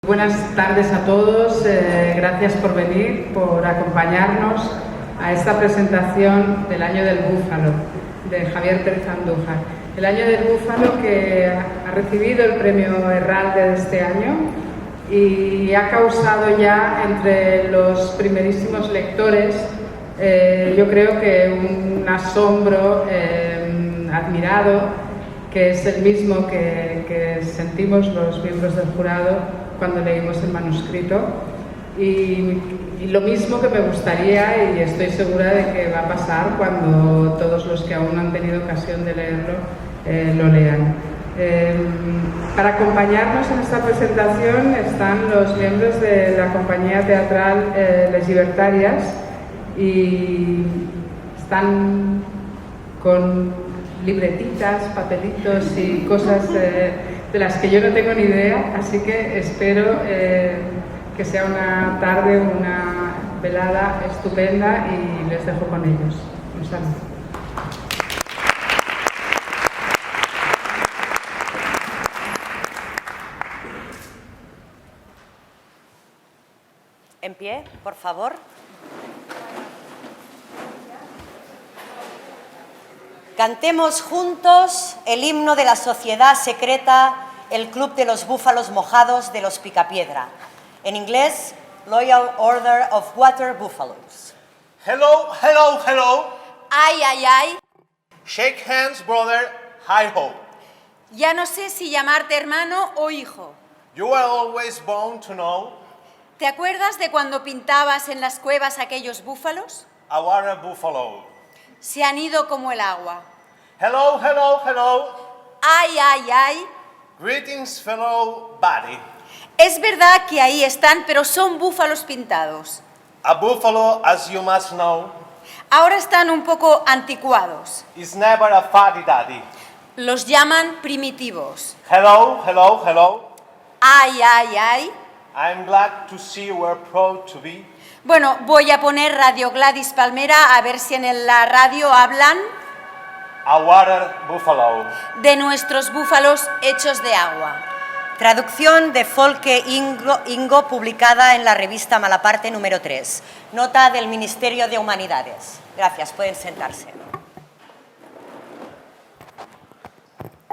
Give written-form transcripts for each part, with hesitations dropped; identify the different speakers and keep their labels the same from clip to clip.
Speaker 1: Buenas tardes a todos, gracias por venir, por acompañarnos a esta presentación del Año del Búfalo, de Javier Pérez Andújar. El Año del Búfalo que ha recibido el premio Herralde de este año y ha causado ya entre los primerísimos lectores, yo creo que un asombro admirado, que es el mismo que sentimos los miembros del jurado cuando leímos el manuscrito y lo mismo que me gustaría, y estoy segura de que va a pasar cuando todos los que aún no han tenido ocasión de leerlo lo lean. Para acompañarnos en esta presentación están los miembros de la compañía teatral Les Libertarias y están con libretitas, papelitos y cosas de las que yo no tengo ni idea, así que espero que sea una tarde, una velada estupenda y les dejo con ellos. Un saludo.
Speaker 2: En pie, por favor. Cantemos juntos el himno de la sociedad secreta, el Club de los Búfalos Mojados de los Picapiedra. En inglés, Loyal Order of Water Buffaloes.
Speaker 3: Hello, hello, hello.
Speaker 4: Ay, ay, ay.
Speaker 3: Shake hands, brother. Hi ho.
Speaker 4: Ya no sé si llamarte hermano o hijo.
Speaker 3: You are always bound to know
Speaker 4: ¿Te acuerdas de cuando pintabas en las cuevas aquellos búfalos?
Speaker 3: a water buffalo.
Speaker 4: Se han ido como el agua.
Speaker 3: Hello, hello, hello.
Speaker 4: Ay, ay, ay.
Speaker 3: Greetings, fellow body.
Speaker 4: Es verdad que ahí están, pero son búfalos pintados.
Speaker 3: A buffalo, as you must know,
Speaker 4: Ahora están un poco anticuados.
Speaker 3: is never a fuddy daddy.
Speaker 4: Los llaman primitivos.
Speaker 3: Hello, hello, hello.
Speaker 4: Ay, ay, ay.
Speaker 3: I'm glad to see you are proud to be.
Speaker 4: Bueno, voy a poner Radio Gladys Palmera a ver si en la radio hablan
Speaker 3: A water buffalo.
Speaker 4: de nuestros búfalos hechos de agua.
Speaker 2: Traducción de Folke Ingo, publicada en la revista Malaparte número 3. Nota del Ministerio de Humanidades. Gracias, pueden sentarse.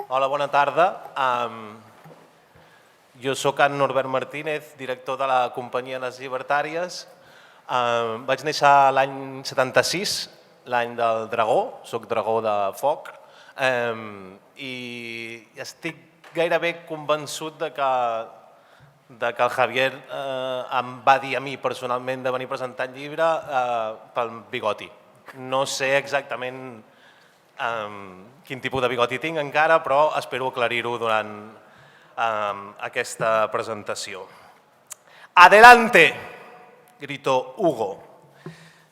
Speaker 5: Hola, bona tarda. Jo sóc en Norbert Martínez, director de la companyia Les Libertàries. Vaig néixer l'any 76, l'any del dragó, sóc dragó de foc, i estic gairebé convençut de que el Javier em va dir a mi personalment de venir a presentar el llibre pel bigoti. No sé exactament quin tipus de bigoti tinc encara, però espero aclarir-ho durant aquesta presentació. ¡Adelante!, gritó Hugo.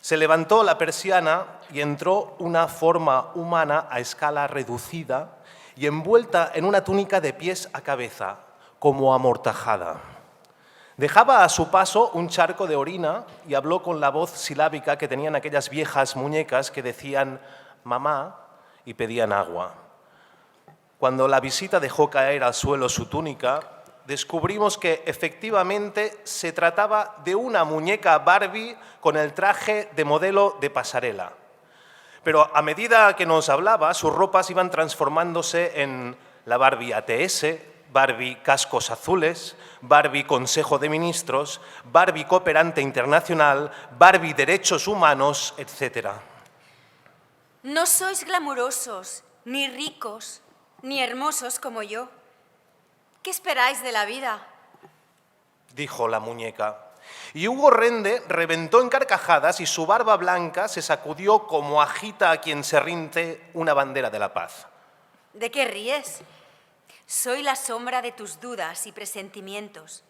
Speaker 5: Se levantó la persiana y entró una forma humana a escala reducida y envuelta en una túnica de pies a cabeza, como amortajada. Dejaba a su paso un charco de orina y habló con la voz silábica que tenían aquellas viejas muñecas que decían mamá y pedían agua. Cuando la visita dejó caer al suelo su túnica, descubrimos que efectivamente se trataba de una muñeca Barbie con el traje de modelo de pasarela. Pero a medida que nos hablaba, sus ropas iban transformándose en la Barbie ATS, Barbie Cascos Azules, Barbie Consejo de Ministros, Barbie Cooperante Internacional, Barbie Derechos Humanos, etc.
Speaker 4: No sois glamurosos, ni ricos, ni hermosos como yo. ¿Qué esperáis de la vida?
Speaker 5: Dijo la muñeca. Y Hugo Rende reventó en carcajadas y su barba blanca se sacudió como agita a quien se rinde una bandera de la paz.
Speaker 4: ¿De qué ríes? Soy la sombra de tus dudas y presentimientos.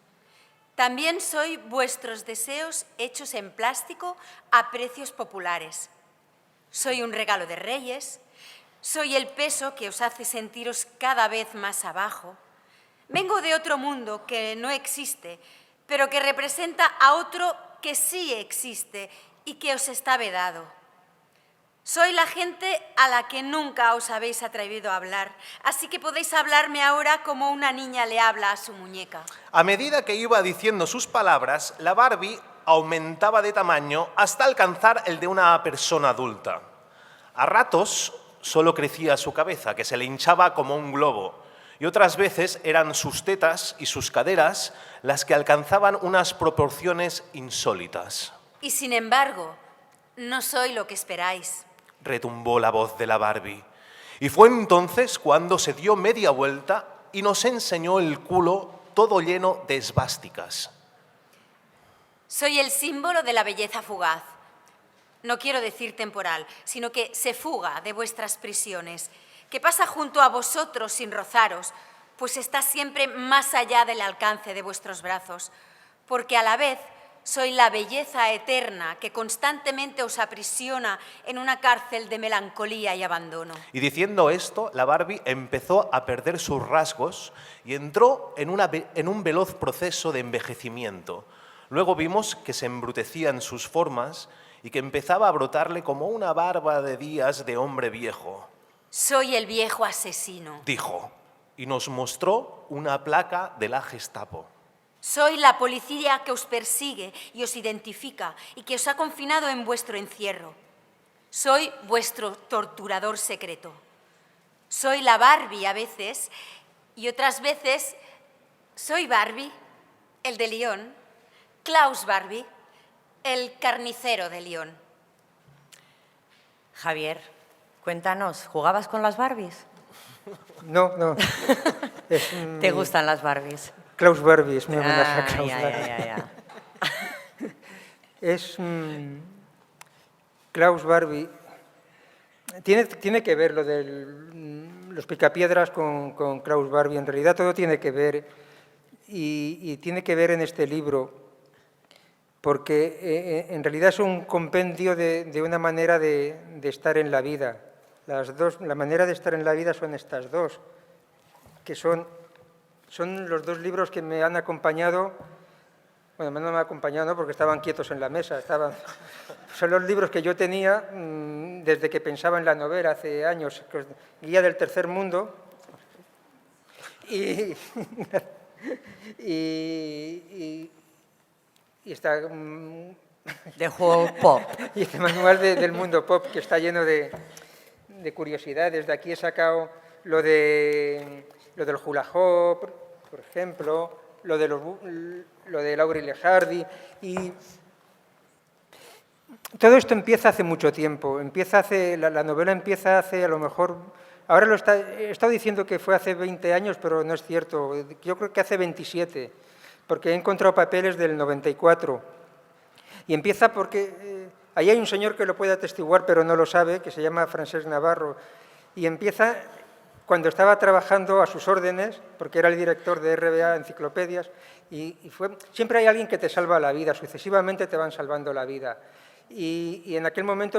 Speaker 4: También soy vuestros deseos hechos en plástico a precios populares. Soy un regalo de reyes. Soy el peso que os hace sentiros cada vez más abajo. Vengo de otro mundo que no existe, pero que representa a otro que sí existe y que os está vedado. Soy la gente a la que nunca os habéis atrevido a hablar, así que podéis hablarme ahora como una niña le habla a su muñeca.
Speaker 5: A medida que iba diciendo sus palabras, la Barbie aumentaba de tamaño hasta alcanzar el de una persona adulta. A ratos solo crecía su cabeza, que se le hinchaba como un globo, y otras veces eran sus tetas y sus caderas las que alcanzaban unas proporciones insólitas.
Speaker 4: Y sin embargo, no soy lo que esperáis.
Speaker 5: Retumbó la voz de la Barbie. Y fue entonces cuando se dio media vuelta y nos enseñó el culo todo lleno de esvásticas.
Speaker 4: Soy el símbolo de la belleza fugaz. No quiero decir temporal, sino que se fuga de vuestras prisiones, que pasa junto a vosotros sin rozaros, pues está siempre más allá del alcance de vuestros brazos, porque a la vez soy la belleza eterna que constantemente os aprisiona en una cárcel de melancolía y abandono.
Speaker 5: Y diciendo esto, la Barbie empezó a perder sus rasgos y entró en un veloz proceso de envejecimiento. Luego vimos que se embrutecían sus formas y que empezaba a brotarle como una barba de días de hombre viejo.
Speaker 4: Soy el viejo asesino.
Speaker 5: Dijo, y nos mostró una placa de la Gestapo.
Speaker 4: Soy la policía que os persigue y os identifica y que os ha confinado en vuestro encierro. Soy vuestro torturador secreto. Soy la Barbie a veces y otras veces soy Barbie, el de Lyon, Klaus Barbie, el carnicero de Lyon.
Speaker 2: Javier, cuéntanos, ¿jugabas con las Barbies?
Speaker 6: No.
Speaker 2: ¿Te gustan las Barbies?
Speaker 6: Klaus Barbie, es mi homenaje a Klaus Barbie.
Speaker 2: Ya.
Speaker 6: Es Klaus Barbie. Tiene que ver lo de los picapiedras con Klaus Barbie. En realidad todo tiene que ver y tiene que ver en este libro porque en realidad es un compendio de una manera de estar en la vida. La manera de estar en la vida son estas dos, que son los dos libros que me han acompañado. Bueno, no me han acompañado porque estaban quietos en la mesa. Son los libros que yo tenía desde que pensaba en la novela hace años. Guía del Tercer Mundo. Y está...
Speaker 2: De juego pop.
Speaker 6: Y este manual del mundo pop que está lleno de curiosidades. De aquí he sacado lo del hula hoop, por ejemplo, lo de Laurel y Hardy. Y todo esto empieza hace mucho tiempo. La novela empieza hace, a lo mejor... Ahora he estado diciendo que fue hace 20 años, pero no es cierto. Yo creo que hace 27, porque he encontrado papeles del 94. Y empieza porque... ahí hay un señor que lo puede atestiguar, pero no lo sabe, que se llama Francesc Navarro. Y empieza cuando estaba trabajando a sus órdenes, porque era el director de RBA Enciclopedias, siempre hay alguien que te salva la vida, sucesivamente te van salvando la vida. Y en aquel momento,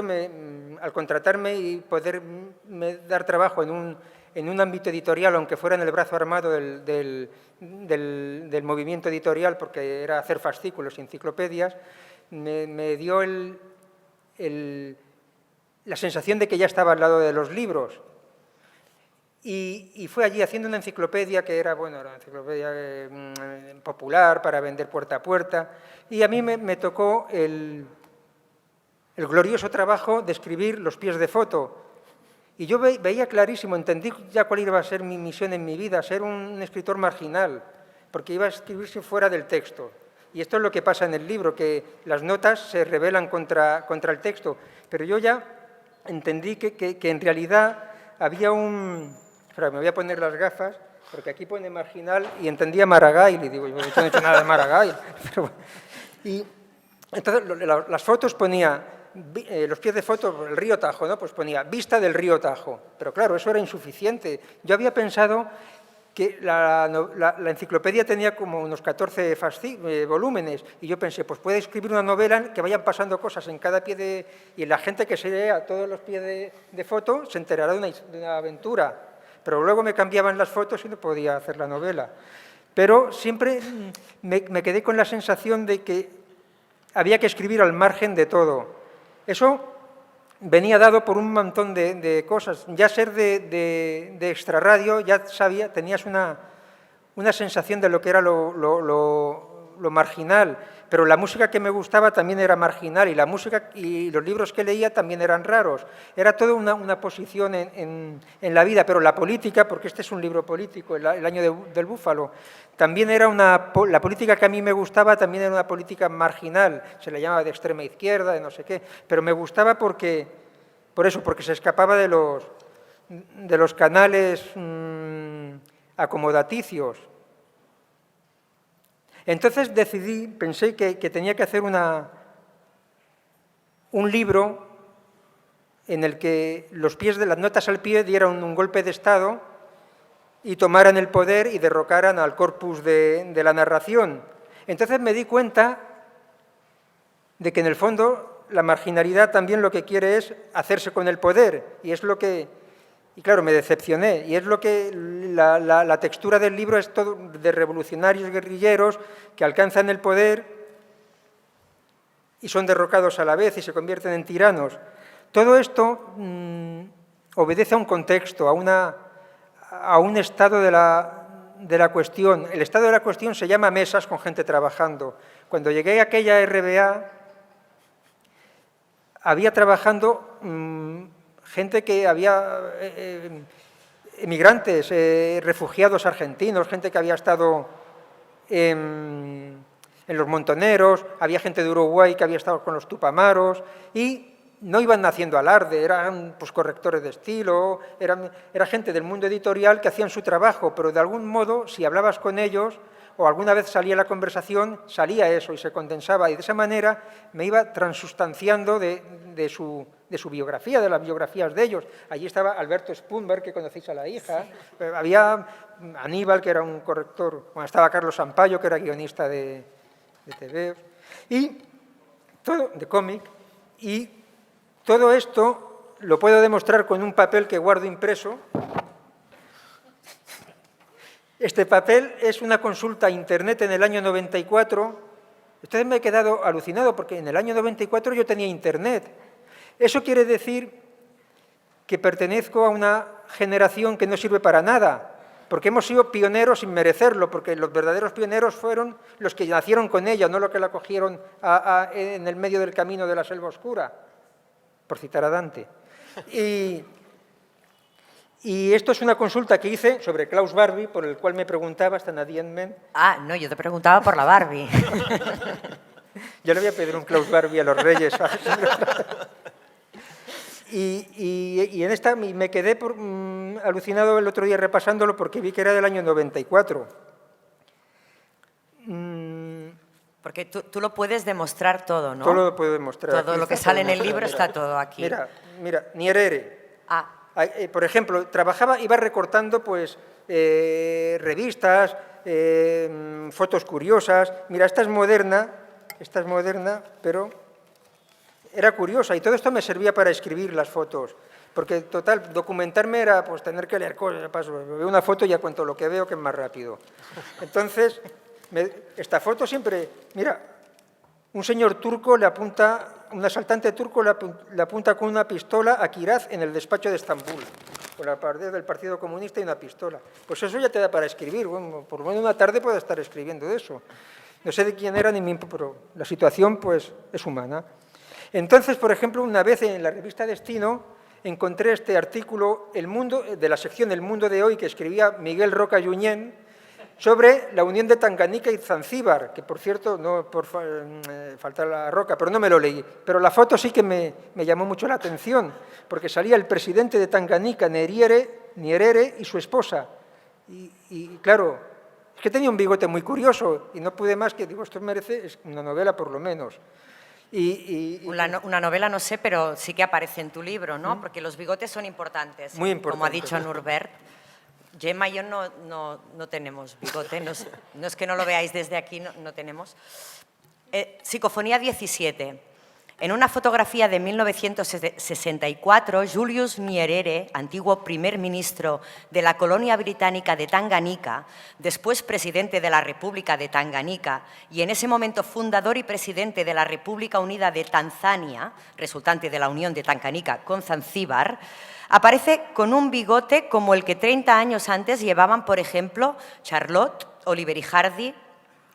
Speaker 6: al contratarme y poderme dar trabajo en un ámbito editorial, aunque fuera en el brazo armado del movimiento editorial, porque era hacer fascículos y enciclopedias, me dio la sensación de que ya estaba al lado de los libros. Y fue allí haciendo una enciclopedia que era, bueno, una enciclopedia popular para vender puerta a puerta. Y a mí me tocó el glorioso trabajo de escribir los pies de foto. Y yo veía clarísimo, entendí ya cuál iba a ser mi misión en mi vida, ser un escritor marginal, porque iba a escribirse fuera del texto. Y esto es lo que pasa en el libro, que las notas se rebelan contra el texto. Pero yo ya entendí que en realidad había un... Espera, me voy a poner las gafas, porque aquí pone marginal y entendía Maragall, y digo, yo no he hecho nada de Maragall. Pero bueno. Y entonces las fotos ponía, los pies de foto, el río Tajo, ¿no? Pues ponía vista del río Tajo. Pero claro, eso era insuficiente. Yo había pensado que la enciclopedia tenía como unos 14 volúmenes, y yo pensé, pues puede escribir una novela que vayan pasando cosas en cada pie y la gente que se lea todos los pies de foto se enterará de una aventura. Pero luego me cambiaban las fotos y no podía hacer la novela. Pero siempre me quedé con la sensación de que había que escribir al margen de todo. Eso venía dado por un montón de cosas. Ya ser de extrarradio, ya sabía, tenías una sensación de lo que era lo marginal, pero la música que me gustaba también era marginal y la música y los libros que leía también eran raros. Era toda una posición en la vida, pero la política, porque este es un libro político, el año del búfalo, también era la política que a mí me gustaba también era una política marginal, se le llamaba de extrema izquierda, de no sé qué, pero me gustaba porque se escapaba de los canales acomodaticios. Entonces pensé que tenía que hacer un libro en el que los pies de las notas al pie dieran un golpe de Estado y tomaran el poder y derrocaran al corpus de la narración. Entonces me di cuenta de que en el fondo la marginalidad también lo que quiere es hacerse con el poder y claro, me decepcioné. Y es lo que la textura del libro es todo de revolucionarios guerrilleros que alcanzan el poder y son derrocados a la vez y se convierten en tiranos. Todo esto obedece a un contexto, a un estado de la cuestión. El estado de la cuestión se llama mesas con gente trabajando. Cuando llegué a aquella RBA, había trabajando gente que había emigrantes, refugiados argentinos, gente que había estado en los Montoneros, había gente de Uruguay que había estado con los Tupamaros y no iban haciendo alarde, eran pues, correctores de estilo, era gente del mundo editorial que hacían su trabajo, pero de algún modo, si hablabas con ellos o alguna vez salía la conversación, salía eso y se condensaba y de esa manera me iba transustanciando de su biografía, de las biografías de ellos. Allí estaba Alberto Spunberg, que conocéis a la hija, había Aníbal, que era un corrector, estaba Carlos Sampaio, que era guionista de TV, y todo, de cómic, y todo esto lo puedo demostrar con un papel que guardo impreso. Este papel es una consulta a Internet en el año 94. Entonces me he quedado alucinado porque en el año 94 yo tenía Internet. Eso quiere decir que pertenezco a una generación que no sirve para nada, porque hemos sido pioneros sin merecerlo, porque los verdaderos pioneros fueron los que nacieron con ella, no los que la cogieron en el medio del camino de la selva oscura, por citar a Dante. Y esto es una consulta que hice sobre Klaus Barbie, por el cual me preguntaba hasta Nadine Men.
Speaker 2: Ah, no, yo te preguntaba por la Barbie.
Speaker 6: Yo le voy a pedir un Klaus Barbie a los Reyes. Y en esta me quedé alucinado el otro día repasándolo porque vi que era del año 94.
Speaker 2: Porque tú lo puedes demostrar todo, ¿no?
Speaker 6: Todo lo puedo demostrar.
Speaker 2: Todo lo que sale en el libro está todo aquí.
Speaker 6: Mira, Nyerere.
Speaker 2: Ah.
Speaker 6: Por ejemplo, iba recortando pues, revistas, fotos curiosas. Mira, esta es moderna, pero era curiosa y todo esto me servía para escribir las fotos. Porque, total, documentarme era pues, tener que leer cosas. Veo una foto y ya cuento lo que veo, que es más rápido. Entonces, esta foto siempre... Mira, un señor turco un asaltante turco le apunta con una pistola a Kiraz en el despacho de Estambul, con la pared del Partido Comunista y una pistola. Pues eso ya te da para escribir. Bueno, por lo menos una tarde puedo estar escribiendo de eso. No sé de quién era pero la situación pues, es humana. Entonces, por ejemplo, una vez en la revista Destino encontré este artículo de la sección El Mundo de Hoy que escribía Miguel Roca Junyent sobre la unión de Tanganica y Zanzíbar, que por cierto, no por faltar la roca, pero no me lo leí. Pero la foto sí que me llamó mucho la atención, porque salía el presidente de Tanganica, Nyerere, y su esposa. Y claro, es que tenía un bigote muy curioso y no pude más que, digo, esto merece una novela por lo menos.
Speaker 2: Una novela no sé, pero sí que aparece en tu libro, ¿no? Porque los bigotes son importantes.
Speaker 6: Muy importantes.
Speaker 2: Como ha dicho Norbert. Gemma y yo no tenemos bigote, no es que no lo veáis desde aquí, no tenemos. Psicofonía 17. En una fotografía de 1964, Julius Nyerere, antiguo primer ministro de la colonia británica de Tanganica, después presidente de la República de Tanganica y en ese momento fundador y presidente de la República Unida de Tanzania, resultante de la unión de Tanganica con Zanzíbar, aparece con un bigote como el que 30 años antes llevaban, por ejemplo, Charlotte, Oliver y Hardy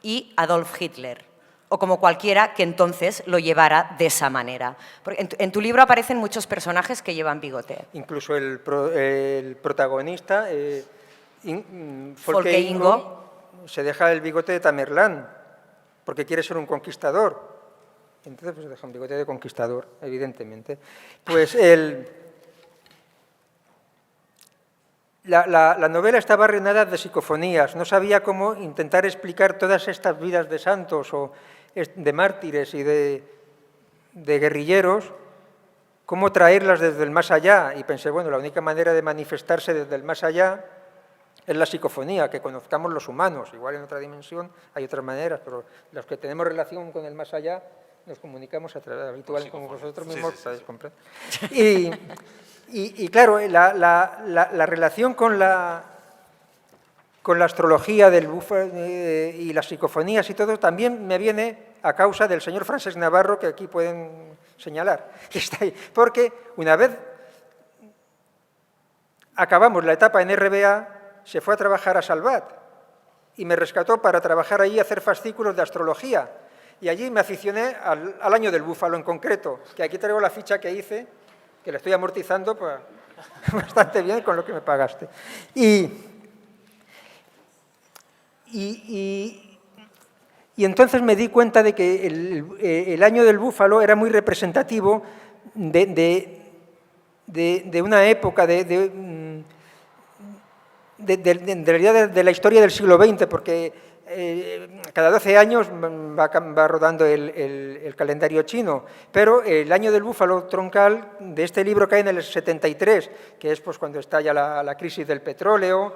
Speaker 2: y Adolf Hitler, o como cualquiera que entonces lo llevara de esa manera. Porque en tu libro aparecen muchos personajes que llevan bigote.
Speaker 6: Incluso el protagonista,
Speaker 2: Folke Ingo,
Speaker 6: se deja el bigote de Tamerlán, porque quiere ser un conquistador. Entonces pues, se deja un bigote de conquistador, evidentemente. Pues la novela estaba rellenada de psicofonías. No sabía cómo intentar explicar todas estas vidas de santos o de mártires y de guerrilleros, cómo traerlas desde el más allá. Y pensé, bueno, la única manera de manifestarse desde el más allá es la psicofonía, que conozcamos los humanos. Igual en otra dimensión hay otras maneras, pero los que tenemos relación con el más allá nos comunicamos a través habitual, como vosotros mismos podéis comprender. Y claro, la relación con la astrología del búfalo y las psicofonías y todo también me viene a causa del señor Francesc Navarro, que aquí pueden señalar, que está ahí. Porque una vez acabamos la etapa en RBA, se fue a trabajar a Salvat y me rescató para trabajar allí y hacer fascículos de astrología. Y allí me aficioné al año del búfalo en concreto, que aquí traigo la ficha que hice, que la estoy amortizando pues, bastante bien con lo que me pagaste. Y entonces me di cuenta de que el año del búfalo era muy representativo de una época, en realidad de la historia del siglo XX, porque cada 12 años va rodando el calendario chino, pero el año del búfalo troncal de este libro cae en el 73, que es pues, cuando estalla la crisis del petróleo.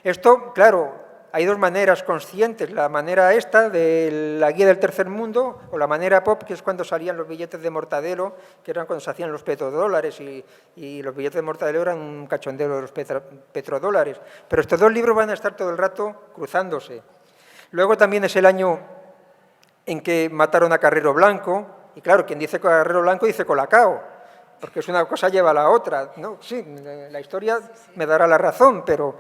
Speaker 6: Esto, claro, hay dos maneras conscientes, la manera esta de la guía del tercer mundo o la manera pop, que es cuando salían los billetes de Mortadelo, que eran cuando se hacían los petrodólares y los billetes de Mortadelo eran un cachondeo de los petrodólares. Pero estos dos libros van a estar todo el rato cruzándose. Luego también es el año en que mataron a Carrero Blanco, y claro, quien dice Carrero Blanco dice Colacao, porque es una cosa lleva a la otra, ¿no? Sí, la historia me dará la razón, pero...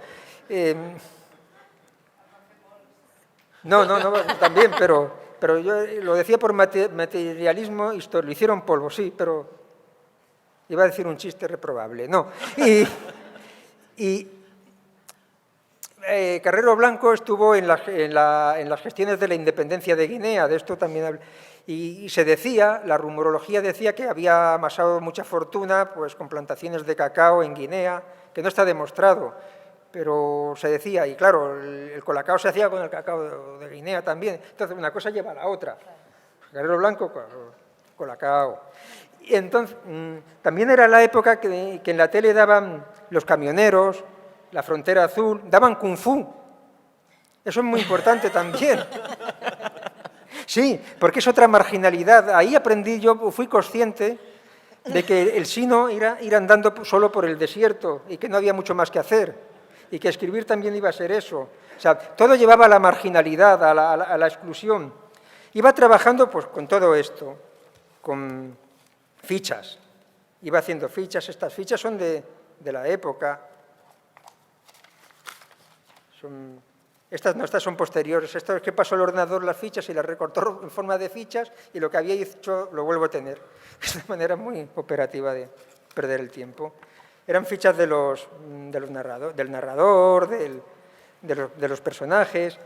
Speaker 6: No, también, pero yo lo decía por materialismo, lo hicieron polvo, sí, pero iba a decir un chiste reprobable, no. Carrero Blanco estuvo en las gestiones de la independencia de Guinea, de esto también y se decía, la rumorología decía que había amasado mucha fortuna pues, con plantaciones de cacao en Guinea, que no está demostrado, pero se decía, y claro, el colacao se hacía con el cacao de Guinea también, entonces una cosa lleva a la otra. Carrero Blanco, colacao. Y entonces, también era la época que en la tele daban Los Camioneros, La Frontera Azul, daban Kung Fu. Eso es muy importante también. Sí, porque es otra marginalidad. Ahí aprendí, yo fui consciente de que el sino era ir andando solo por el desierto y que no había mucho más que hacer. Y que escribir también iba a ser eso. O sea, todo llevaba a la marginalidad, a la exclusión. Iba trabajando pues, con todo esto, con fichas. Iba haciendo fichas. Estas fichas son de la época. Estas son posteriores. Esto es que pasó el ordenador las fichas y las recortó en forma de fichas y lo que había hecho lo vuelvo a tener. Es una manera muy operativa de perder el tiempo. Eran fichas del narrador, de los personajes.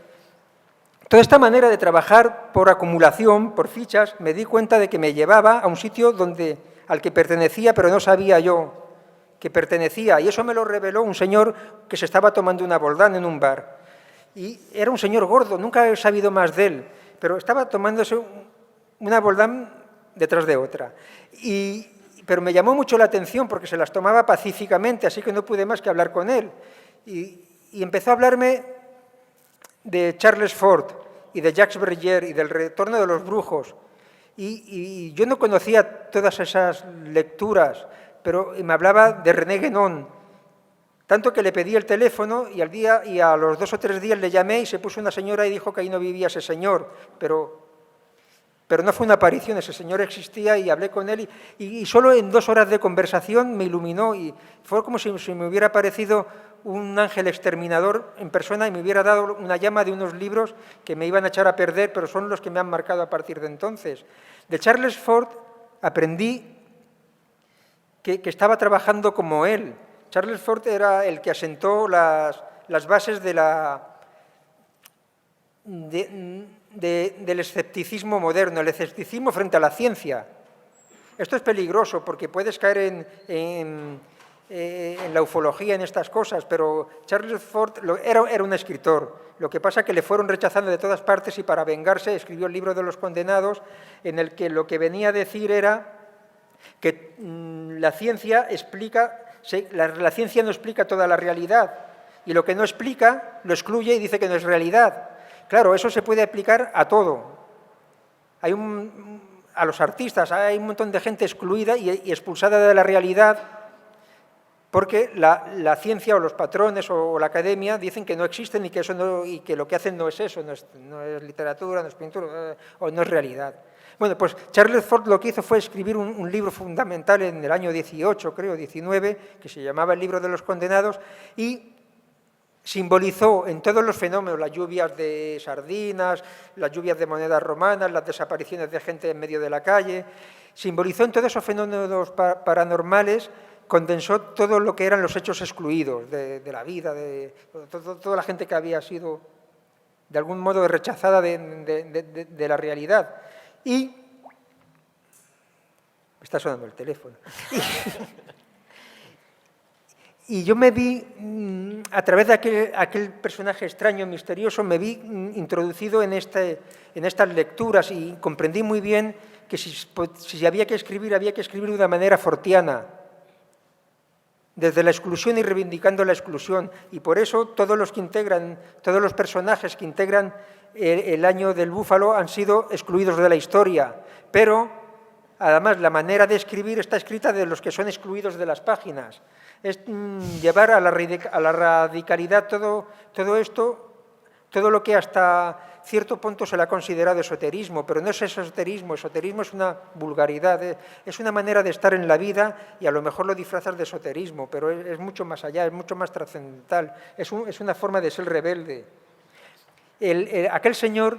Speaker 6: Toda esta manera de trabajar por acumulación, por fichas, me di cuenta de que me llevaba a un sitio al que pertenecía, pero no sabía yo que pertenecía. Y eso me lo reveló un señor que se estaba tomando una boldán en un bar. Y era un señor gordo, nunca he sabido más de él, pero estaba tomándose una boldán detrás de otra. Pero me llamó mucho la atención porque se las tomaba pacíficamente, así que no pude más que hablar con él. Y empezó a hablarme de Charles Fort y de Jacques Bergier y del retorno de los brujos. Y yo no conocía todas esas lecturas, pero me hablaba de René Guénon, tanto que le pedí el teléfono y a los 2 o 3 días le llamé y se puso una señora y dijo que ahí no vivía ese señor, pero no fue una aparición, ese señor existía y hablé con él y solo en 2 horas de conversación me iluminó y fue como si me hubiera parecido un ángel exterminador en persona y me hubiera dado una llama de unos libros que me iban a echar a perder, pero son los que me han marcado a partir de entonces. De Charles Fort aprendí que estaba trabajando como él. Charles Fort era el que asentó las bases del escepticismo moderno, el escepticismo frente a la ciencia. Esto es peligroso porque puedes caer en la ufología, en estas cosas, pero Charles Fort era un escritor. Lo que pasa es que le fueron rechazando de todas partes y para vengarse escribió el libro de los condenados, en el que lo que venía a decir era que la ciencia no explica toda la realidad y lo que no explica lo excluye y dice que no es realidad. Claro, eso se puede aplicar a todo. A los artistas, hay un montón de gente excluida y expulsada de la realidad porque la ciencia o los patrones o la academia dicen que no existen y que lo que hacen no es eso, no es literatura, no es pintura o no es realidad. Bueno, pues Charles Fort lo que hizo fue escribir un libro fundamental en el año 18, creo, 19, que se llamaba El libro de los condenados y simbolizó en todos los fenómenos, las lluvias de sardinas, las lluvias de monedas romanas, las desapariciones de gente en medio de la calle, simbolizó en todos esos fenómenos paranormales, condensó todo lo que eran los hechos excluidos de la vida, de toda la gente que había sido de algún modo rechazada de la realidad. Y me está sonando el teléfono. Y yo me vi, a través de aquel personaje extraño, misterioso, me vi introducido en estas lecturas y comprendí muy bien que si había que escribir de una manera fortiana, desde la exclusión y reivindicando la exclusión. Y por eso todos los personajes que integran el año del búfalo han sido excluidos de la historia, pero además la manera de escribir está escrita de los que son excluidos de las páginas. Es llevar a la radicalidad todo esto, todo lo que hasta cierto punto se le ha considerado esoterismo, pero no es esoterismo es una vulgaridad, es una manera de estar en la vida y a lo mejor lo disfrazas de esoterismo, pero es mucho más allá, es mucho más trascendental, es una forma de ser rebelde. Aquel señor,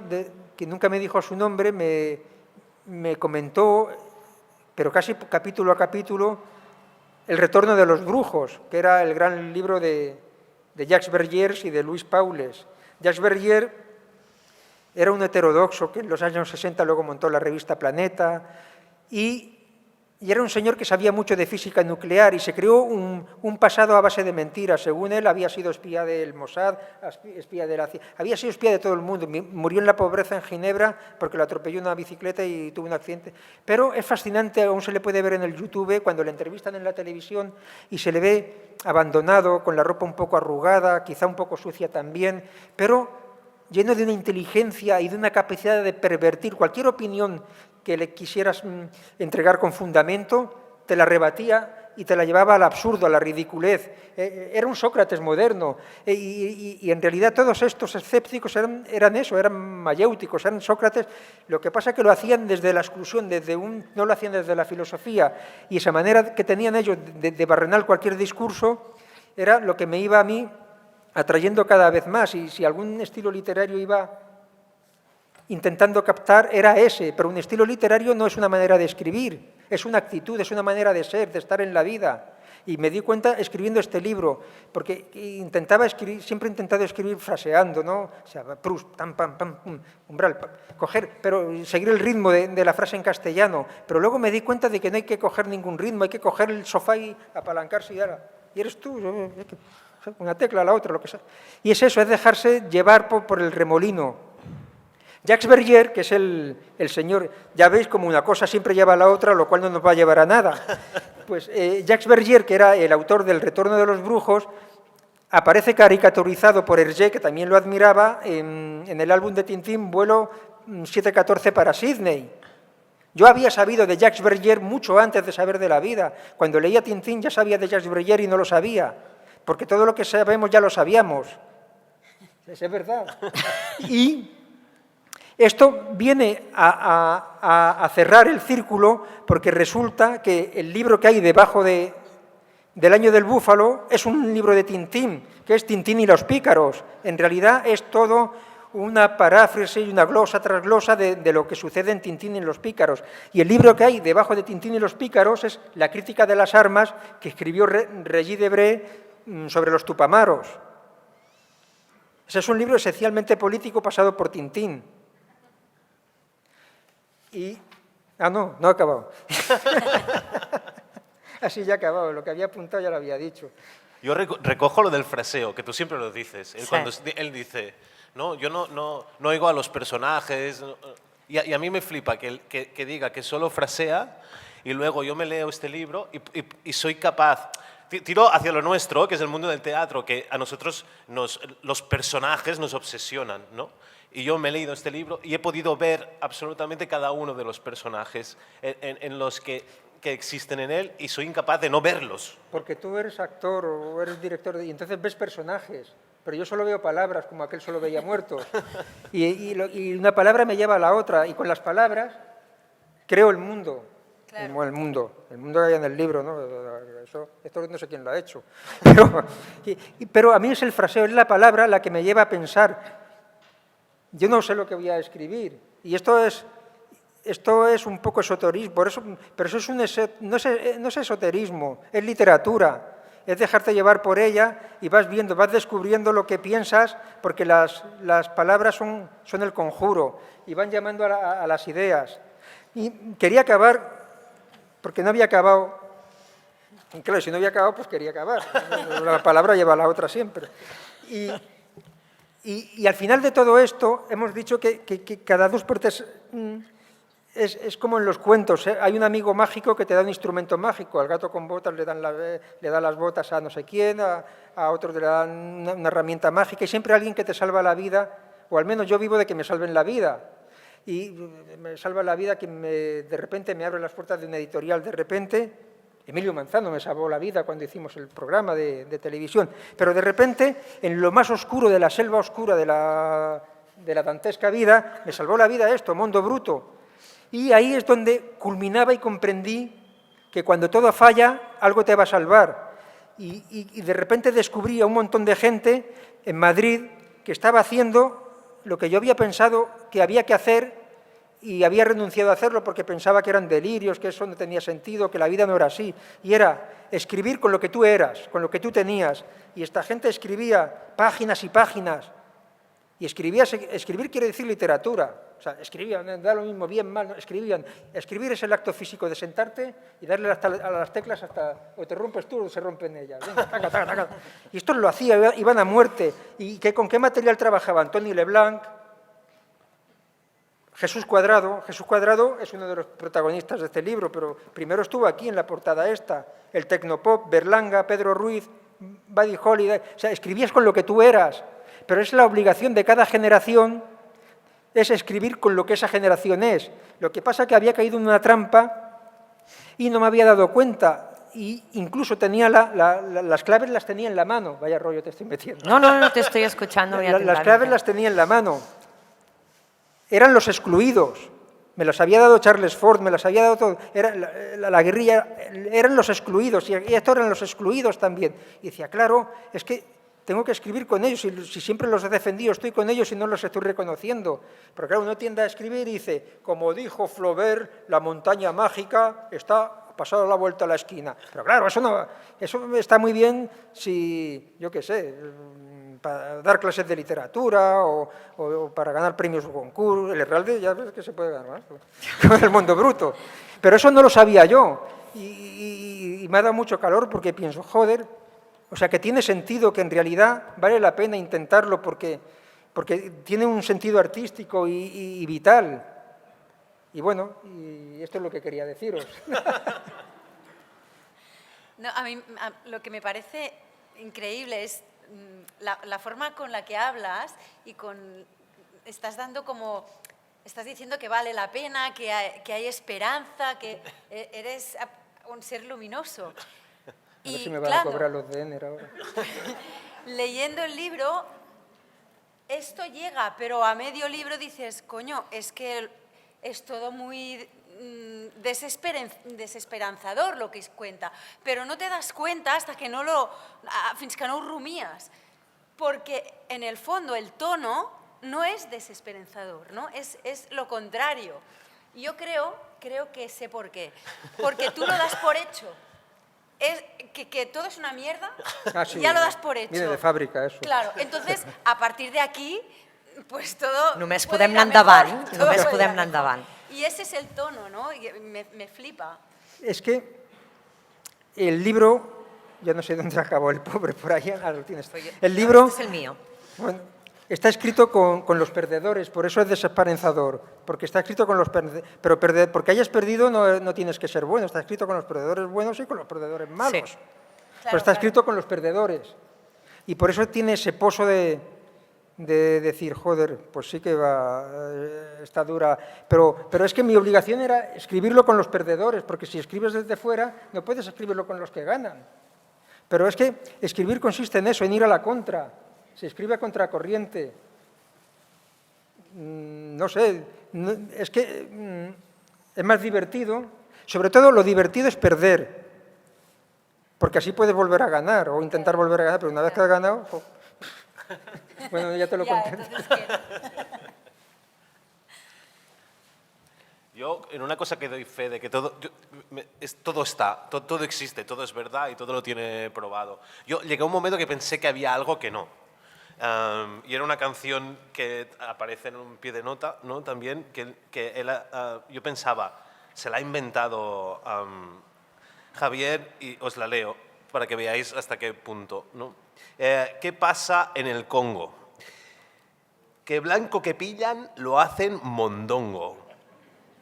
Speaker 6: que nunca me dijo su nombre, me comentó, pero casi capítulo a capítulo, El retorno de los brujos, que era el gran libro de Jacques Verrières y de Louis Pauwels. Jacques Verrières era un heterodoxo que en los años 60 luego montó la revista Planeta y era un señor que sabía mucho de física nuclear y se creó un pasado a base de mentiras. Según él, había sido espía del Mossad, espía de la CIA, había sido espía de todo el mundo. Murió en la pobreza en Ginebra porque lo atropelló una bicicleta y tuvo un accidente. Pero es fascinante, aún se le puede ver en el YouTube, cuando le entrevistan en la televisión y se le ve abandonado, con la ropa un poco arrugada, quizá un poco sucia también, pero lleno de una inteligencia y de una capacidad de pervertir cualquier opinión que le quisieras entregar con fundamento, te la rebatía y te la llevaba al absurdo, a la ridiculez. Era un Sócrates moderno y en realidad todos estos escépticos eran eso, eran mayéuticos, eran Sócrates. Lo que pasa es que lo hacían desde la exclusión, no lo hacían desde la filosofía y esa manera que tenían ellos de barrenar cualquier discurso era lo que me iba a mí atrayendo cada vez más y si algún estilo literario iba intentando captar era ese, pero un estilo literario no es una manera de escribir, es una actitud, es una manera de ser, de estar en la vida. Y me di cuenta escribiendo este libro, porque siempre he intentado escribir fraseando, ¿no? O sea, Proust, tam, pam, pam, pum, umbral, pero seguir el ritmo de la frase en castellano. Pero luego me di cuenta de que no hay que coger ningún ritmo, hay que coger el sofá y apalancarse y eres tú, una tecla a la otra, lo que sea. Y es eso, es dejarse llevar por el remolino. Jacques Verrières, que es el señor, ya veis como una cosa siempre lleva a la otra, lo cual no nos va a llevar a nada. Pues Jacques Verrières, que era el autor del Retorno de los brujos, aparece caricaturizado por Hergé, que también lo admiraba, en el álbum de Tintín, Vuelo 714 para Sídney. Yo había sabido de Jacques Berger mucho antes de saber de la vida. Cuando leía Tintín ya sabía de Jacques Berger y no lo sabía, porque todo lo que sabemos ya lo sabíamos. Es verdad. Y esto viene a cerrar el círculo porque resulta que el libro que hay debajo del Año del Búfalo es un libro de Tintín, que es Tintín y los pícaros. En realidad es todo una paráfrasis y una glosa tras glosa de lo que sucede en Tintín y los pícaros. Y el libro que hay debajo de Tintín y los pícaros es La crítica de las armas, que escribió Regis Debray sobre los tupamaros. Ese es un libro esencialmente político pasado por Tintín. Y... no he acabado. Así ya he acabado, lo que había apuntado ya lo había dicho.
Speaker 5: Yo recojo lo del fraseo, que tú siempre lo dices.
Speaker 2: Sí.
Speaker 5: Cuando él dice, no, yo no oigo a los personajes, y a mí me flipa que diga que solo frasea y luego yo me leo este libro y soy capaz... Tiro hacia lo nuestro, que es el mundo del teatro, que a nosotros los personajes nos obsesionan, ¿no? Y yo me he leído este libro y he podido ver absolutamente cada uno de los personajes en los que existen en él y soy incapaz de no verlos.
Speaker 6: Porque tú eres actor o eres director y entonces ves personajes, pero yo solo veo palabras como aquel solo veía muertos. Y una palabra me lleva a la otra y con las palabras creo el mundo. Claro. El mundo que hay en el libro, ¿no? Esto no sé quién lo ha hecho. Pero a mí es el fraseo, es la palabra la que me lleva a pensar. Yo no sé lo que voy a escribir. Y esto es un poco esoterismo, pero eso no es esoterismo, es literatura. Es dejarte llevar por ella y vas descubriendo lo que piensas, porque las palabras son el conjuro y van llamando a las ideas. Y quería acabar... porque no había acabado, y claro, si no había acabado, pues quería acabar. La palabra lleva a la otra siempre. Y al final de todo esto, hemos dicho que cada dos por tres es como en los cuentos, ¿eh? Hay un amigo mágico que te da un instrumento mágico, al gato con botas le da las botas a no sé quién, a otros le dan una herramienta mágica, y siempre hay alguien que te salva la vida, o al menos yo vivo de que me salven la vida. Y me salva la vida que de repente me abre las puertas de una editorial. De repente, Emilio Manzano me salvó la vida cuando hicimos el programa de televisión. Pero de repente, en lo más oscuro de la selva oscura de la dantesca vida, me salvó la vida esto, Mondo Bruto. Y ahí es donde culminaba y comprendí que cuando todo falla, algo te va a salvar. Y de repente descubrí a un montón de gente en Madrid que estaba haciendo lo que yo había pensado que había que hacer y había renunciado a hacerlo porque pensaba que eran delirios, que eso no tenía sentido, que la vida no era así. Y era escribir con lo que tú eras, con lo que tú tenías. Y esta gente escribía páginas y páginas. Y escribir quiere decir literatura. O sea, escribían, da lo mismo, bien, mal, no, escribían. Escribir es el acto físico de sentarte y darle a las teclas hasta o te rompes tú o se rompen ellas. Venga, taca, taca, taca. Y estos lo hacían, iban a muerte. ¿Y con qué material trabajaban? Tony Leblanc, Jesús Cuadrado. Jesús Cuadrado es uno de los protagonistas de este libro, pero primero estuvo aquí en la portada esta. El Tecnopop, Berlanga, Pedro Ruiz, Buddy Holly. O sea, escribías con lo que tú eras. Pero es la obligación de cada generación, es escribir con lo que esa generación es. Lo que pasa es que había caído en una trampa y no me había dado cuenta. Y incluso tenía las claves las tenía en la mano. Vaya rollo te estoy metiendo.
Speaker 2: No, te estoy escuchando.
Speaker 6: Las claves las tenía en la mano. Eran los excluidos. Me las había dado Charles Ford, me las había dado todo. Era la guerrilla, eran los excluidos. Y estos eran los excluidos también. Y decía, claro, es que tengo que escribir con ellos, si siempre los he defendido, estoy con ellos y no los estoy reconociendo. Pero claro, uno tiende a escribir y dice, como dijo Flaubert, la montaña mágica está pasada la vuelta a la esquina. Pero claro, eso está muy bien si, yo qué sé, para dar clases de literatura o para ganar premios o concursos. El Herralde ya ves que se puede ganar, con el Mondo Bruto. Pero eso no lo sabía yo y me ha dado mucho calor porque pienso, joder, o sea, que tiene sentido, que en realidad vale la pena intentarlo porque tiene un sentido artístico y vital. Y bueno, y esto es lo que quería deciros.
Speaker 4: No, a mí lo que me parece increíble es la forma con la que hablas y estás dando como Estás diciendo que vale la pena, que hay esperanza, que eres un ser luminoso.
Speaker 6: A ver si me van a cobrar los DNR ahora.
Speaker 4: Leyendo el libro, esto llega, pero a medio libro dices, coño, es que es todo muy desesperanzador lo que cuenta, pero no te das cuenta hasta que fins que no ho rumies, porque en el fondo el tono no es desesperanzador, ¿no? Es lo contrario. Yo creo que sé por qué, porque tú lo das por hecho. Que todo es una mierda,
Speaker 6: Sí,
Speaker 4: ya lo das por hecho.
Speaker 6: Viene de fábrica, eso.
Speaker 4: Claro, entonces, a partir de aquí, pues todo...
Speaker 2: Només
Speaker 4: puede
Speaker 2: podem
Speaker 4: ir a
Speaker 2: anar endavant,
Speaker 4: mejor, todo
Speaker 2: només
Speaker 4: puede
Speaker 2: podem
Speaker 4: ir a
Speaker 2: anar
Speaker 4: mejor.
Speaker 2: endavant.
Speaker 4: Y ese es el tono, ¿no? Y me flipa.
Speaker 6: Es que el libro, ya no sé dónde acabó el pobre, por ahí, lo tienes. El libro...
Speaker 2: Este es el mío.
Speaker 6: Bueno, está escrito con los perdedores, por eso es desesperanzador, porque está escrito con los perdedores, pero porque hayas perdido no tienes que ser bueno, está escrito con los perdedores buenos y con los perdedores malos.
Speaker 2: Sí.
Speaker 6: Pero está escrito con los perdedores. Y por eso tiene ese pozo de decir, joder, pues sí que está dura. Pero es que mi obligación era escribirlo con los perdedores, porque si escribes desde fuera, no puedes escribirlo con los que ganan. Pero es que escribir consiste en eso, en ir a la contra. Se escribe a contracorriente. No sé, es que es más divertido. Sobre todo lo divertido es perder. Porque así puedes volver a ganar o intentar volver a ganar, pero una vez que has ganado, bueno, ya te lo conté.
Speaker 5: Yo, en una cosa que doy fe de que todo existe, todo es verdad y todo lo tiene probado. Yo llegué a un momento que pensé que había algo que no. Y era una canción que aparece en un pie de nota, ¿no? También, que él, yo pensaba, se la ha inventado Javier, y os la leo para que veáis hasta qué punto, ¿no? ¿Qué pasa en el Congo? Que blanco que pillan lo hacen mondongo.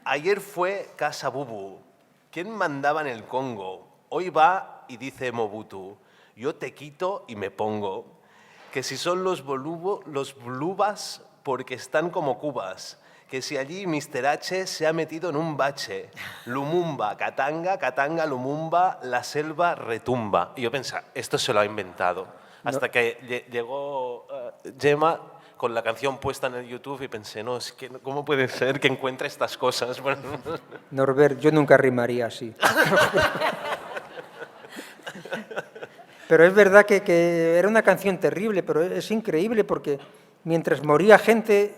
Speaker 5: Ayer fue Casa Bubu. ¿Quién mandaba en el Congo? Hoy va y dice Mobutu, yo te quito y me pongo. Que si son los blubas porque están como cubas. Que si allí Mr. H se ha metido en un bache. Lumumba, Katanga, Katanga, Lumumba, la selva retumba. Y yo pensaba, esto se lo ha inventado. Hasta que llegó Gemma con la canción puesta en el YouTube y pensé, no, es que ¿cómo puede ser que encuentre estas cosas? Bueno,
Speaker 6: Norbert, yo nunca rimaría así. Pero es verdad que era una canción terrible, pero es increíble porque mientras moría gente,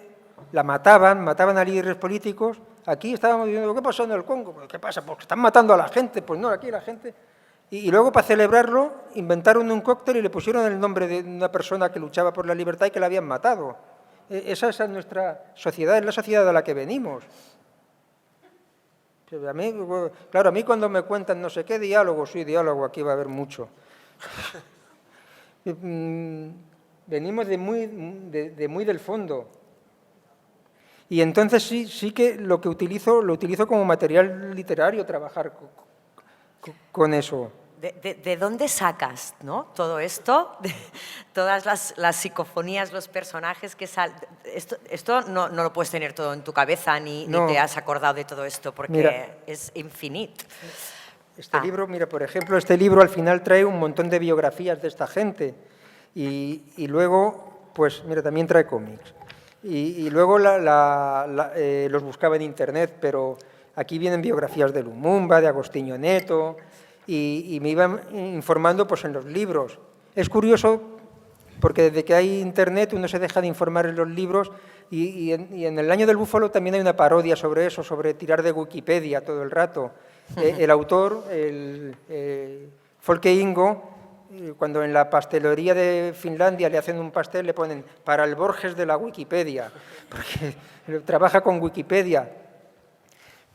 Speaker 6: la mataban a líderes políticos. Aquí estábamos diciendo, ¿qué pasó en el Congo? ¿Qué pasa? Porque están matando a la gente. Pues no, aquí la gente... Y luego, para celebrarlo, inventaron un cóctel y le pusieron el nombre de una persona que luchaba por la libertad y que la habían matado. Esa es nuestra sociedad, es la sociedad a la que venimos. A mí cuando me cuentan no sé qué diálogo, sí, diálogo, aquí va a haber mucho. Venimos de muy del fondo. Y entonces sí que lo utilizo como material literario, trabajar con eso.
Speaker 2: ¿De dónde sacas, ¿no? Todo esto? Todas las psicofonías, los personajes que salen... Esto no lo puedes tener todo en tu cabeza ni te has acordado de todo esto porque es infinito.
Speaker 6: Este libro, mira, por ejemplo, este libro al final trae un montón de biografías de esta gente y luego, pues mira, también trae cómics. Y luego los buscaba en internet, pero aquí vienen biografías de Lumumba, de Agostinho Neto, y me iban informando pues, en los libros. Es curioso porque desde que hay internet uno se deja de informar en los libros y en el año del búfalo también hay una parodia sobre eso, sobre tirar de Wikipedia todo el rato. El autor, Folke Ingo, cuando en la pastelería de Finlandia le hacen un pastel le ponen para el Borges de la Wikipedia, porque trabaja con Wikipedia.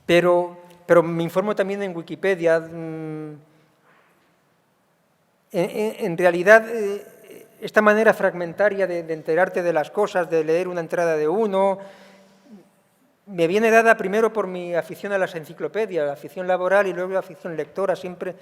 Speaker 6: Pero me informo también en Wikipedia. En realidad, esta manera fragmentaria de enterarte de las cosas, de leer una entrada de uno, me viene dada primero por mi afición a las enciclopedias, la afición laboral y luego la afición lectora. Siempre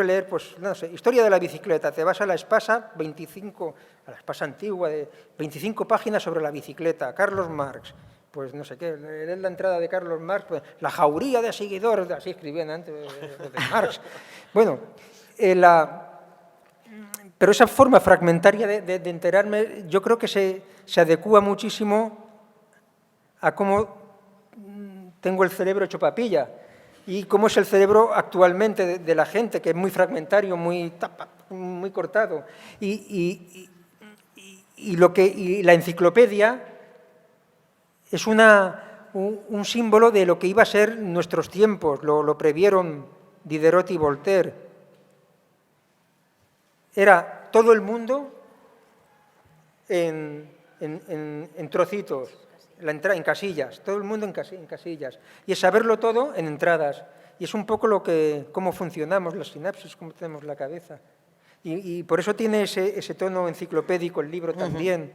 Speaker 6: leer, pues, no sé, historia de la bicicleta. Te vas a la Espasa, a la Espasa antigua, de 25 páginas sobre la bicicleta, Carlos Marx. pues no sé qué, leer la entrada de Carlos Marx, pues, la jauría de seguidores, así escribían antes de Marx. Bueno, pero esa forma fragmentaria de enterarme, yo creo que se adecúa muchísimo a cómo tengo el cerebro hecho papilla y cómo es el cerebro actualmente de la gente, que es muy fragmentario, muy cortado. Y la enciclopedia es un símbolo de lo que iba a ser nuestros tiempos, lo previeron Diderot y Voltaire. Era todo el mundo en trocitos, en casillas, todo el mundo en casillas. Y es saberlo todo en entradas. Y es un poco cómo funcionamos, las sinapsis, cómo tenemos la cabeza. Y por eso tiene ese tono enciclopédico el libro también.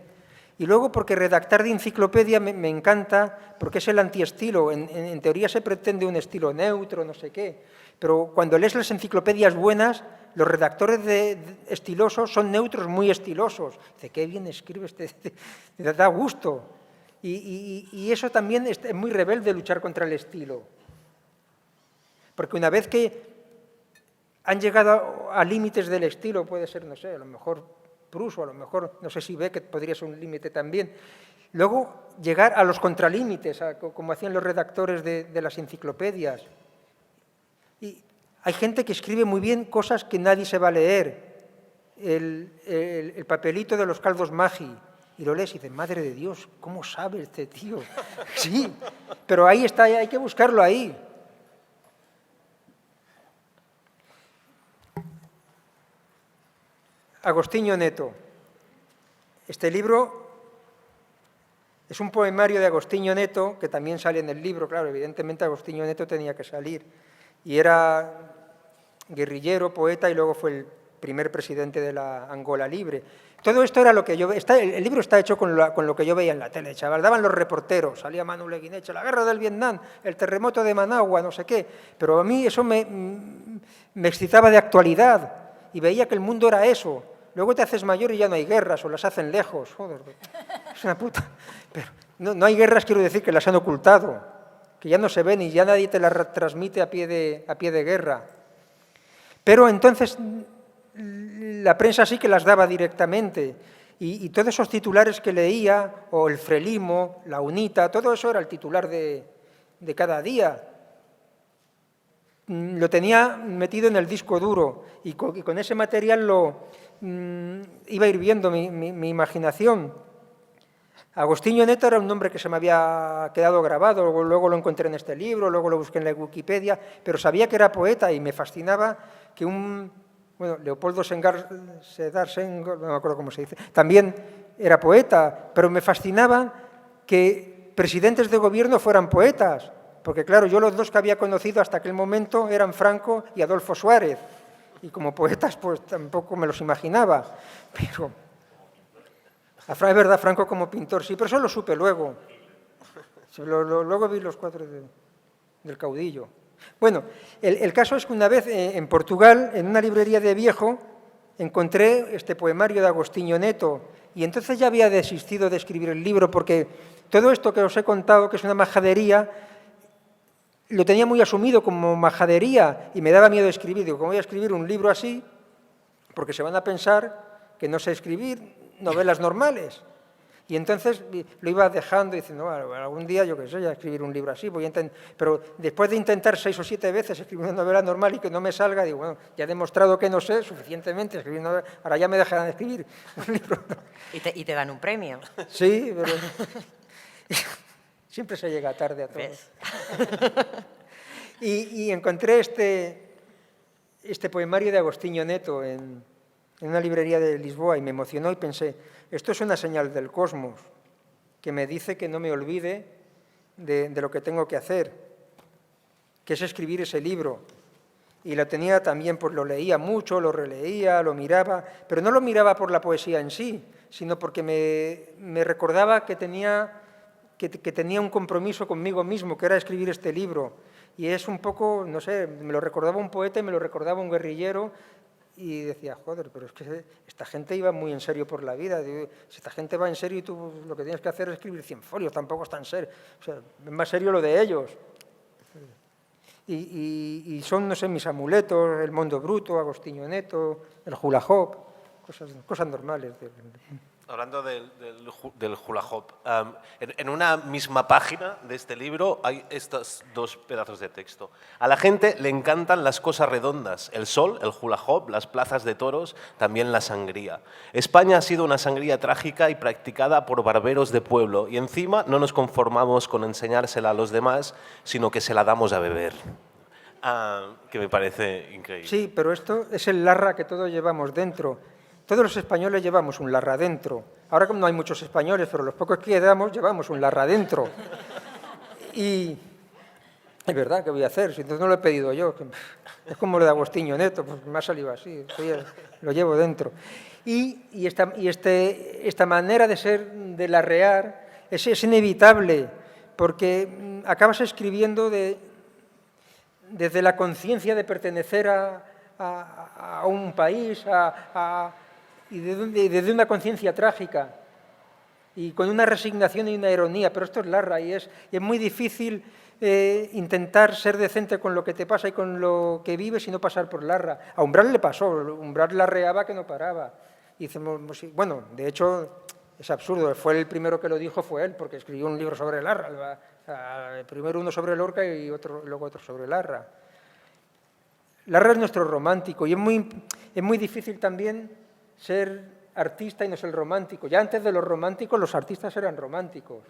Speaker 6: Y luego porque redactar de enciclopedia me encanta, porque es el antiestilo. En teoría se pretende un estilo neutro, no sé qué. Pero cuando lees las enciclopedias buenas, los redactores estilosos son neutros muy estilosos. Dice, qué bien escribes, te da gusto. Y eso también es muy rebelde, luchar contra el estilo. Porque una vez que han llegado a límites del estilo, puede ser, no sé, a lo mejor Proust, o a lo mejor, no sé si Beckett podría ser un límite también. Luego, llegar a los contralímites, como hacían los redactores de las enciclopedias. Y hay gente que escribe muy bien cosas que nadie se va a leer. El papelito de los caldos Maggi. Y lo lees y dices, madre de Dios, ¿cómo sabe este tío? Sí, pero ahí está, hay que buscarlo ahí. Agostinho Neto. Este libro es un poemario de Agostinho Neto, que también sale en el libro, claro, evidentemente Agostinho Neto tenía que salir. Y era guerrillero, poeta, y luego fue el primer presidente de la Angola Libre. Todo esto era lo que yo... El libro está hecho con lo que yo veía en la tele, chaval. Daban los reporteros, salía Manu Leguineche, la guerra del Vietnam, el terremoto de Managua, no sé qué. Pero a mí eso me excitaba de actualidad y veía que el mundo era eso. Luego te haces mayor y ya no hay guerras o las hacen lejos. Joder, es una puta... Pero no hay guerras, quiero decir, que las han ocultado, que ya no se ven y ya nadie te las transmite a pie de guerra. Pero entonces la prensa sí que las daba directamente y todos esos titulares que leía, o el Frelimo, la UNITA, todo eso era el titular de cada día. Lo tenía metido en el disco duro y con ese material iba a ir viendo mi imaginación. Agostinho Neto era un nombre que se me había quedado grabado, luego lo encontré en este libro, luego lo busqué en la Wikipedia, pero sabía que era poeta y me fascinaba que Leopoldo Sédar Senghor, no me acuerdo cómo se dice, también era poeta, pero me fascinaba que presidentes de gobierno fueran poetas, porque claro, yo los dos que había conocido hasta aquel momento eran Franco y Adolfo Suárez, y como poetas pues tampoco me los imaginaba, pero... Es verdad, Franco como pintor, sí, pero eso lo supe luego. Luego vi los cuadros del caudillo. Bueno, el caso es que una vez en Portugal, en una librería de viejo, encontré este poemario de Agostinho Neto y entonces ya había desistido de escribir el libro porque todo esto que os he contado, que es una majadería, lo tenía muy asumido como majadería y me daba miedo escribir. Digo, ¿cómo voy a escribir un libro así? Porque se van a pensar que no sé escribir novelas normales. Y entonces lo iba dejando y diciendo, no, algún día, yo qué sé, ya escribir un libro así, pero después de intentar 6 o 7 veces escribir una novela normal y que no me salga, digo, bueno, ya he demostrado que no sé suficientemente escribir novela, ahora ya me dejarán escribir un libro.
Speaker 2: Y te dan un premio.
Speaker 6: Sí, pero siempre se llega tarde a todo. Y encontré este poemario de Agostinho Neto en una librería de Lisboa y me emocionó y pensé, esto es una señal del cosmos que me dice que no me olvide de lo que tengo que hacer, que es escribir ese libro. Y lo tenía también, pues lo leía mucho, lo releía, lo miraba, pero no lo miraba por la poesía en sí, sino porque me recordaba que tenía un compromiso conmigo mismo, que era escribir este libro. Y es un poco, no sé, me lo recordaba un poeta y me lo recordaba un guerrillero, Y decía, joder, pero es que esta gente iba muy en serio por la vida. Digo, si esta gente va en serio y tú lo que tienes que hacer es escribir 100 folios, tampoco es tan serio. O sea, es más serio lo de ellos. Y son, no sé, mis amuletos, el Mondo Bruto, Agostinho Neto, el hula hoop, cosas normales.
Speaker 5: Hablando del hula hoop, en una misma página de este libro hay estos dos pedazos de texto. A la gente le encantan las cosas redondas, el sol, el hula hoop, las plazas de toros, también la sangría. España ha sido una sangría trágica y practicada por barberos de pueblo y encima no nos conformamos con enseñársela a los demás, sino que se la damos a beber. Que me parece increíble.
Speaker 6: Sí, pero esto es el larra que todos llevamos dentro. Todos los españoles llevamos un larra dentro. Ahora como no hay muchos españoles, pero los pocos que quedamos llevamos un larra dentro. Y es verdad, ¿qué voy a hacer? Si entonces no lo he pedido yo. Es como lo de Agostinho Neto, pues me ha salido así, lo llevo dentro. Y esta manera de ser, de larrear, es inevitable, porque acabas escribiendo desde la conciencia de pertenecer a un país, y desde una conciencia trágica y con una resignación y una ironía, pero esto es larra y es muy difícil intentar ser decente con lo que te pasa y con lo que vives y no pasar por larra. A Umbral le pasó, Umbral larreaba que no paraba. Y decimos, bueno, de hecho es absurdo, fue el primero que lo dijo, fue él, porque escribió un libro sobre larra, primero uno sobre Lorca y luego otro sobre larra. Larra es nuestro romántico y es muy difícil también ser artista y no ser romántico. Ya antes de los románticos, los artistas eran románticos.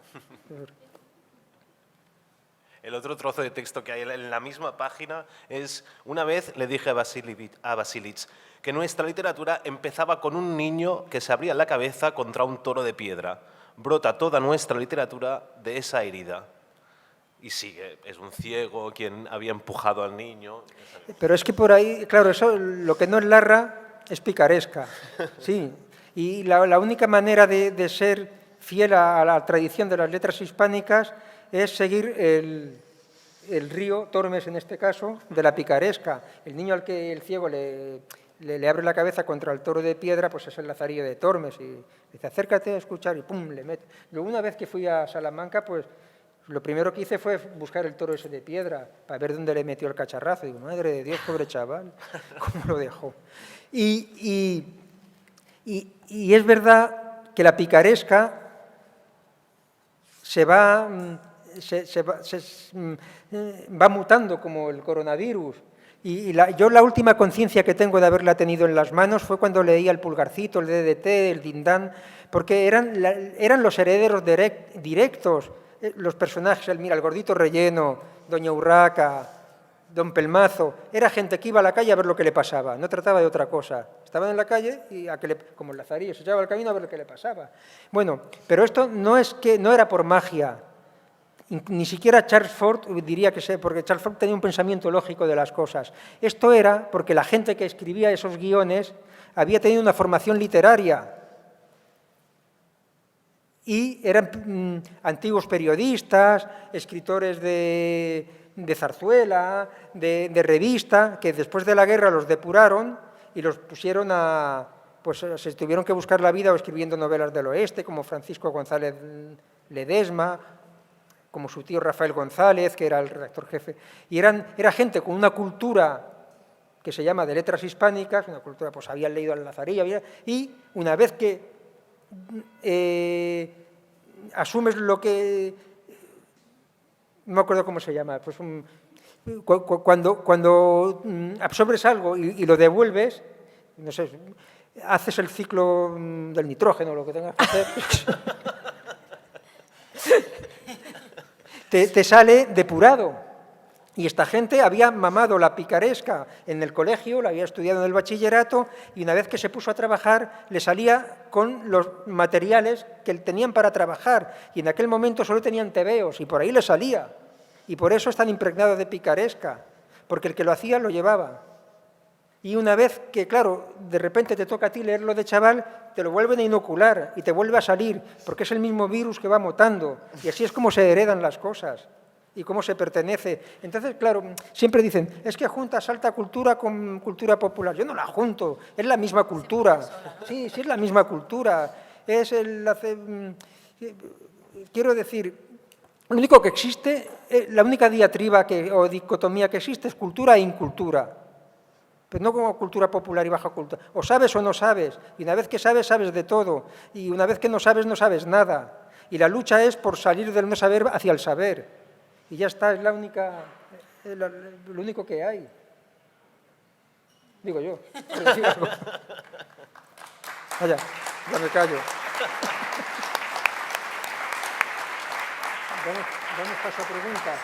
Speaker 5: El otro trozo de texto que hay en la misma página es: una vez le dije a Basilitz que nuestra literatura empezaba con un niño que se abría la cabeza contra un toro de piedra. Brota toda nuestra literatura de esa herida. Y sigue, es un ciego quien había empujado al niño.
Speaker 6: Pero es que por ahí, claro, eso, lo que no es larra es picaresca, sí. Y la única manera de ser fiel a la tradición de las letras hispánicas es seguir el río, Tormes en este caso, de la picaresca. El niño al que el ciego le abre la cabeza contra el toro de piedra, pues es el Lazarillo de Tormes. Y dice, acércate a escuchar, y pum, le mete. Luego, una vez que fui a Salamanca, pues lo primero que hice fue buscar el toro ese de piedra para ver dónde le metió el cacharrazo. Y digo, madre de Dios, pobre chaval, ¿cómo lo dejó? Y es verdad que la picaresca va mutando como el coronavirus. Yo la última conciencia que tengo de haberla tenido en las manos fue cuando leía el Pulgarcito, el DDT, el Dindán, porque eran los herederos directos, los personajes, el gordito relleno, doña Urraca, don Pelmazo, era gente que iba a la calle a ver lo que le pasaba, no trataba de otra cosa. Estaban en la calle y como el Lazarillo, se echaba al camino a ver lo que le pasaba. Bueno, pero esto no era por magia. Ni siquiera Charles Fort diría que sé, porque Charles Fort tenía un pensamiento lógico de las cosas. Esto era porque la gente que escribía esos guiones había tenido una formación literaria y eran antiguos periodistas, escritores de zarzuela, de revista, que después de la guerra los depuraron y los pusieron pues se tuvieron que buscar la vida o escribiendo novelas del oeste, como Francisco González Ledesma, como su tío Rafael González, que era el redactor jefe. Y era gente con una cultura que se llama de letras hispánicas, una cultura, pues habían leído al Lazarillo, y una vez que asumes lo que... No me acuerdo cómo se llama, pues cuando absorbes algo y lo devuelves, no sé, haces el ciclo del nitrógeno, lo que tengas que hacer, te sale depurado. Y esta gente había mamado la picaresca en el colegio, la había estudiado en el bachillerato, y una vez que se puso a trabajar, le salía con los materiales que tenían para trabajar. Y en aquel momento solo tenían tebeos, y por ahí le salía. Y por eso es tan impregnado de picaresca, porque el que lo hacía lo llevaba. Y una vez que, claro, de repente te toca a ti leerlo de chaval, te lo vuelven a inocular y te vuelve a salir, porque es el mismo virus que va mutando. Y así es como se heredan las cosas. y cómo se pertenece. Entonces, claro, siempre dicen, es que juntas alta cultura con cultura popular. Yo no la junto, es la misma cultura. Sí, es la misma cultura. Quiero decir, lo único que existe, la única diatriba o dicotomía que existe es cultura e incultura. Pero no como cultura popular y baja cultura. O sabes o no sabes. Y una vez que sabes, sabes de todo. Y una vez que no sabes, no sabes nada. Y la lucha es por salir del no saber hacia el saber. Y ya está, es lo único que hay. Digo yo. Vaya, ya me callo. Vamos paso a pregunta.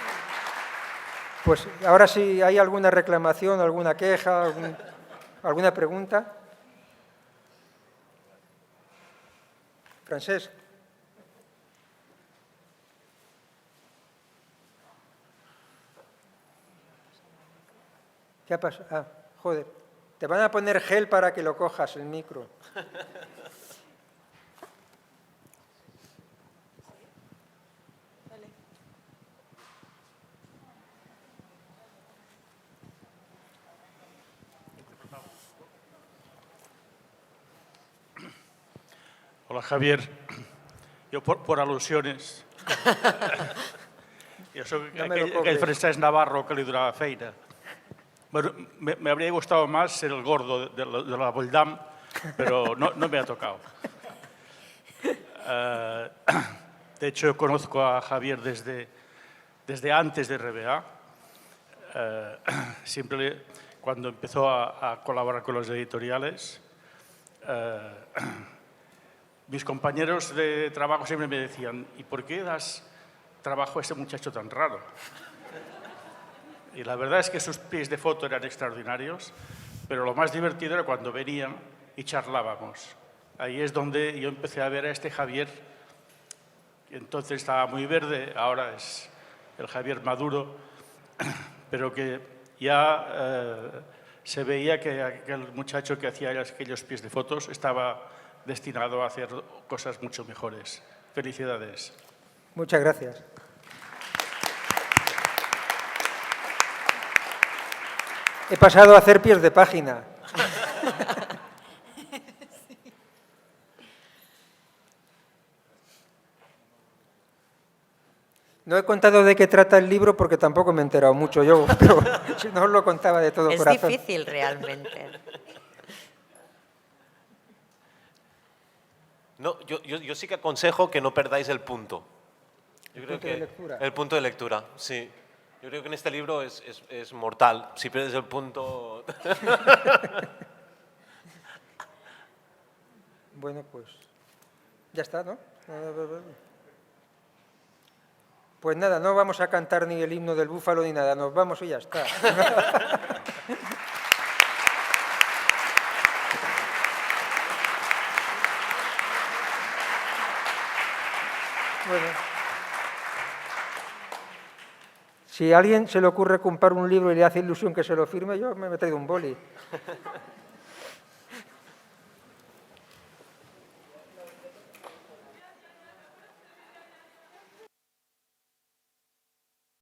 Speaker 6: Pues ahora si hay alguna reclamación, alguna queja, alguna pregunta. Francesc. ¿Qué ha pasado? Ah, joder. Te van a poner gel para que lo cojas, el micro.
Speaker 7: Hola, Javier. Jo, per al·lusiones. Jo soc aquell Francesc Navarro que li donava feina. Bueno, me habría gustado más ser el gordo de la Volldam, pero no me ha tocado. De hecho, yo conozco a Javier desde antes de RBA. Siempre cuando empezó a colaborar con los editoriales, mis compañeros de trabajo siempre me decían, ¿y por qué das trabajo a este muchacho tan raro? Y la verdad es que sus pies de foto eran extraordinarios, pero lo más divertido era cuando venían y charlábamos. Ahí es donde yo empecé a ver a este Javier, que entonces estaba muy verde, ahora es el Javier maduro, pero que ya se veía que aquel muchacho que hacía aquellos pies de fotos estaba destinado a hacer cosas mucho mejores. Felicidades.
Speaker 6: Muchas gracias. He pasado a hacer pies de página. No he contado de qué trata el libro porque tampoco me he enterado mucho yo, pero si no os lo contaba de todo corazón.
Speaker 2: Es difícil realmente.
Speaker 5: No, yo sí que aconsejo que no perdáis el punto. Yo creo que el punto de lectura, sí. Yo creo que en este libro es mortal. Si pierdes el punto...
Speaker 6: Bueno, pues ya está, ¿no? Pues nada, no vamos a cantar ni el himno del búfalo ni nada. Nos vamos y ya está. Bueno. Si a alguien se le ocurre comprar un libro y le hace ilusión que se lo firme, yo me he traído un boli.